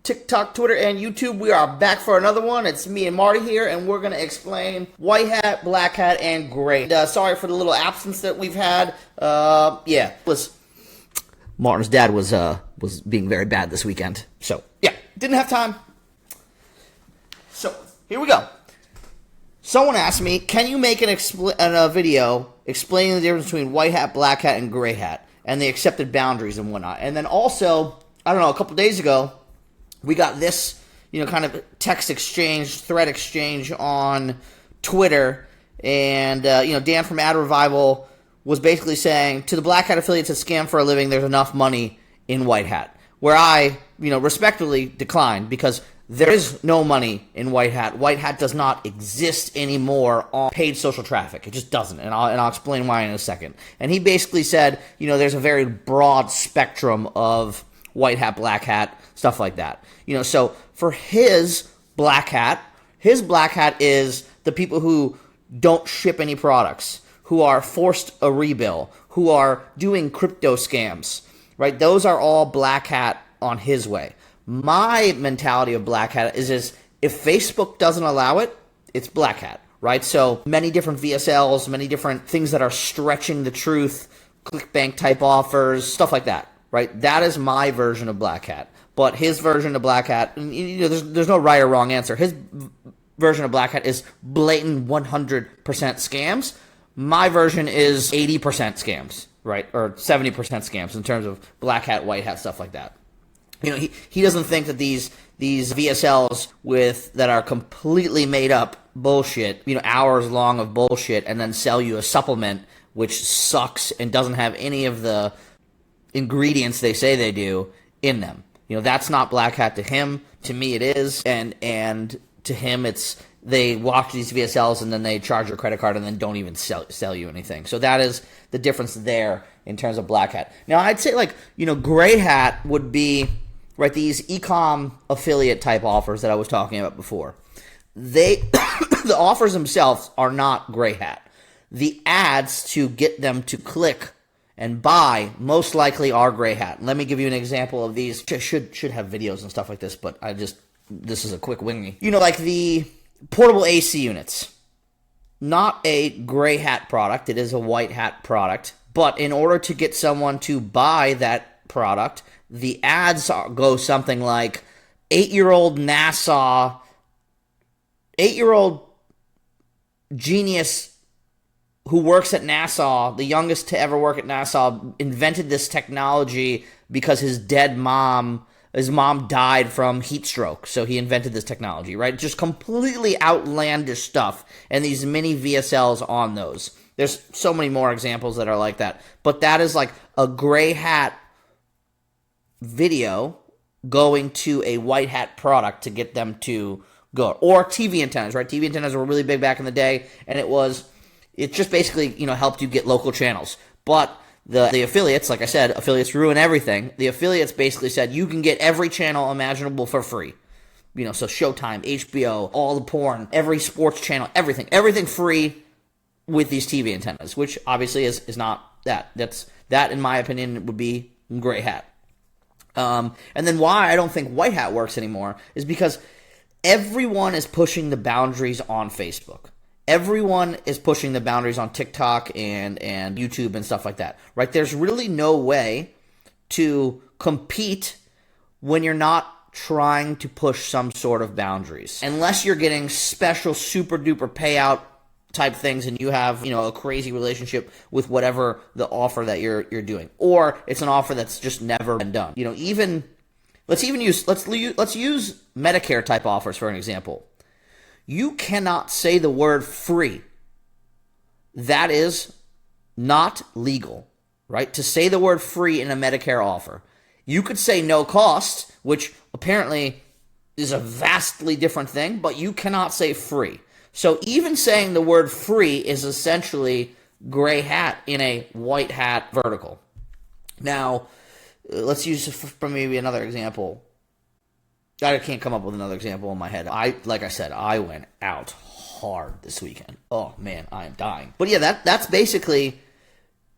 TikTok, Twitter, and YouTube. We are back for another one. It's me and Marty here, and we're going to explain white hat, black hat, and gray. Sorry for the little absence that we've had. Martin's dad was being very bad this weekend. So, yeah, didn't have time. So, here we go. Someone asked me, can you make a video explaining the difference between white hat, black hat, and gray hat, and the accepted boundaries and whatnot? And then also, I don't know, a couple days ago, we got this, kind of text exchange, thread exchange on Twitter, and, Dan from Ad Revival was basically saying, to the black hat affiliates that scam for a living, there's enough money in white hat. Where I, respectfully declined, because there is no money in white hat. White hat does not exist anymore on paid social traffic. It just doesn't, and I'll explain why in a second. And he basically said, there's a very broad spectrum of white hat, black hat, stuff like that. So for his black hat is the people who don't ship any products, who are forced a rebill, who are doing crypto scams, right? Those are all black hat on his way. My mentality of black hat is if Facebook doesn't allow it, it's black hat, right? So many different VSLs, many different things that are stretching the truth, ClickBank type offers, stuff like that, right? That is my version of black hat. But his version of black hat, there's no right or wrong answer. His version of black hat is blatant 100% scams. My version is 80% scams, right? Or 70% scams in terms of black hat, white hat, stuff like that. He doesn't think that these VSLs that are completely made up bullshit, hours long of bullshit, and then sell you a supplement which sucks and doesn't have any of the ingredients they say they do in them. That's not black hat to him. To me it is, and to him it's they watch these VSLs and then they charge your credit card and then don't even sell you anything. So that is the difference there in terms of black hat. Now I'd say gray hat would be right, these e-com affiliate type offers that I was talking about before. The offers themselves are not gray hat. The ads to get them to click and buy most likely are gray hat. Let me give you an example of these. Should have videos and stuff like this, but this is a quick wingy. Like the portable AC units. Not a gray hat product. It is a white hat product. But in order to get someone to buy that product, the ads go something like 8-year-old NASA, 8-year-old genius who works at NASA, the youngest to ever work at NASA, invented this technology because his mom died from heat stroke, so he invented this technology, right? Just completely outlandish stuff, and these mini VSLs on those. There's so many more examples that are like that, but that is like a gray hat video going to a white hat product to get them to go. Or TV antennas, right? TV antennas were really big back in the day, and it just basically, helped you get local channels. But the affiliates, like I said, affiliates ruin everything. The affiliates basically said you can get every channel imaginable for free. So Showtime, HBO, all the porn, every sports channel, everything free with these TV antennas, which obviously is not that. That, in my opinion, would be gray hat. And then why I don't think white hat works anymore is because everyone is pushing the boundaries on Facebook. Everyone is pushing the boundaries on TikTok and YouTube and stuff like that, right? There's really no way to compete when you're not trying to push some sort of boundaries. Unless you're getting special super duper payout type things and you have, a crazy relationship with whatever the offer that you're doing. Or it's an offer that's just never been done. Let's use Medicare type offers for an example. You cannot say the word free. That is not legal, right? To say the word free in a Medicare offer. You could say no cost, which apparently is a vastly different thing, but you cannot say free. So even saying the word free is essentially gray hat in a white hat vertical. Now, let's use for maybe another example. I can't come up with another example in my head. Like I said, I went out hard this weekend. Oh man, I am dying. But yeah, that's basically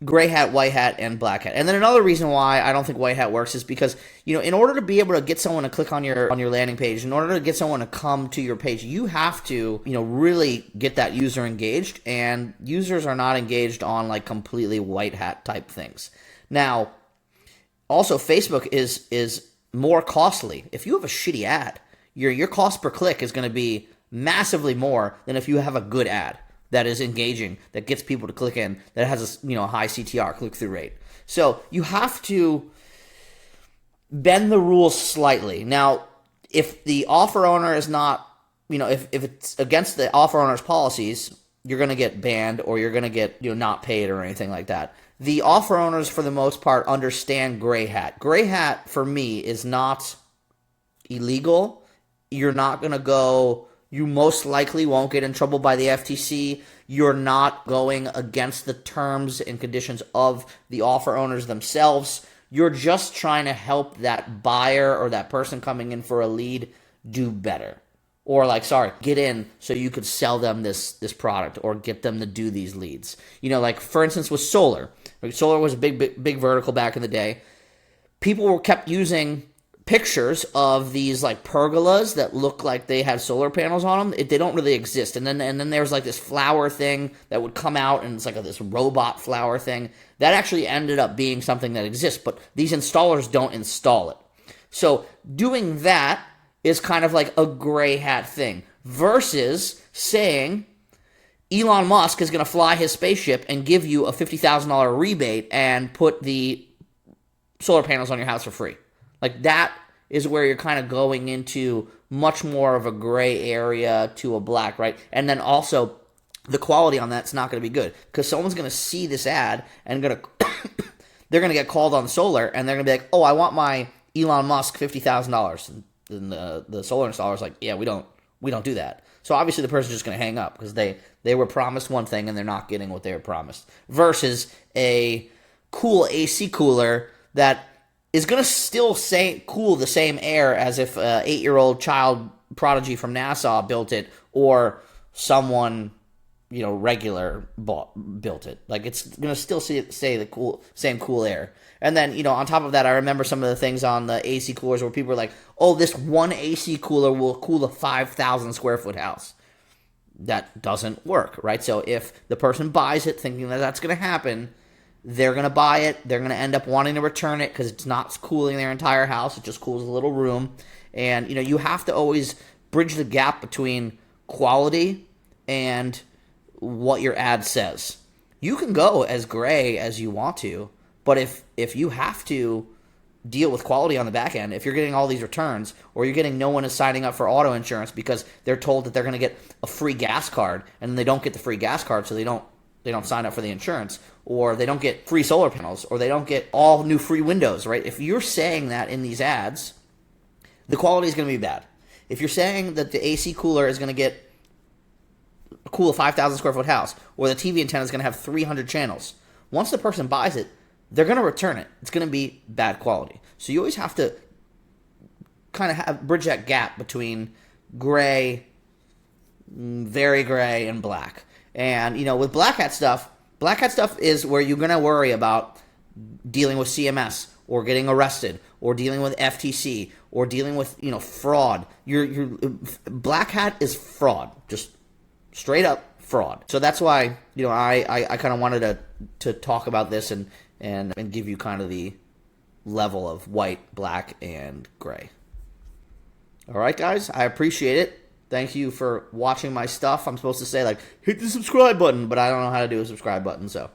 gray hat, white hat, and black hat. And then another reason why I don't think white hat works is because, in order to be able to get someone to click on your landing page, in order to get someone to come to your page, you have to, really get that user engaged, and users are not engaged on like completely white hat type things. Now, also Facebook is more costly. If you have a shitty ad, your cost per click is going to be massively more than if you have a good ad that is engaging, that gets people to click in, that has a high CTR, click-through rate. So you have to bend the rules slightly. Now, if the offer owner is not, if it's against the offer owner's policies, you're going to get banned or you're going to get not paid or anything like that. The offer owners, for the most part, understand gray hat. Gray hat, for me, is not illegal. You're not going to go... You most likely won't get in trouble by the FTC. You're not going against the terms and conditions of the offer owners themselves. You're just trying to help that buyer or that person coming in for a lead do better. Or get in so you could sell them this product or get them to do these leads. For instance, with solar. Solar was a big vertical back in the day. People were kept using pictures of these pergolas that look like they had solar panels on them. They don't really exist. And then there's this flower thing that would come out, and it's this robot flower thing that actually ended up being something that exists, but these installers don't install it. So doing that is kind of like a gray hat thing versus saying Elon Musk is going to fly his spaceship and give you a $50,000 rebate and put the solar panels on your house for free. That is where you're kind of going into much more of a gray area to a black, right? And then also, the quality on that's not going to be good because someone's going to see this ad and they're going to get called on solar, and they're going to be like, "Oh, I want my Elon Musk $50,000." And the solar installer's like, "Yeah, we don't do that." So obviously, the person's just going to hang up because they were promised one thing and they're not getting what they were promised. Versus a cool AC cooler that is going to still cool the same air as if an 8-year-old child prodigy from NASA built it or someone, regular built it. It's going to still say the same cool air. And then, on top of that, I remember some of the things on the AC coolers where people were like, "Oh, this one AC cooler will cool a 5,000 square foot house." That doesn't work, right? So if the person buys it thinking that that's going to happen, they're going to buy it. They're going to end up wanting to return it because it's not cooling their entire house. It just cools a little room. And, you have to always bridge the gap between quality and what your ad says. You can go as gray as you want to, but if you have to deal with quality on the back end, if you're getting all these returns or you're getting no one is signing up for auto insurance because they're told that they're going to get a free gas card and they don't get the free gas card, so they don't sign up for the insurance, or they don't get free solar panels, or they don't get all new free windows, right? If you're saying that in these ads, the quality is going to be bad. If you're saying that the AC cooler is going to get a cool 5,000 square foot house, or the TV antenna is going to have 300 channels, once the person buys it, they're going to return it. It's going to be bad quality. So you always have to kind of bridge that gap between gray, very gray, and black. And, with black hat stuff is where you're going to worry about dealing with CMS or getting arrested or dealing with FTC or dealing with, fraud. Your black hat is fraud, just straight up fraud. So that's why, I kind of wanted to talk about this and give you kind of the level of white, black, and gray. All right, guys, I appreciate it. Thank you for watching my stuff. I'm supposed to say, hit the subscribe button, but I don't know how to do a subscribe button, so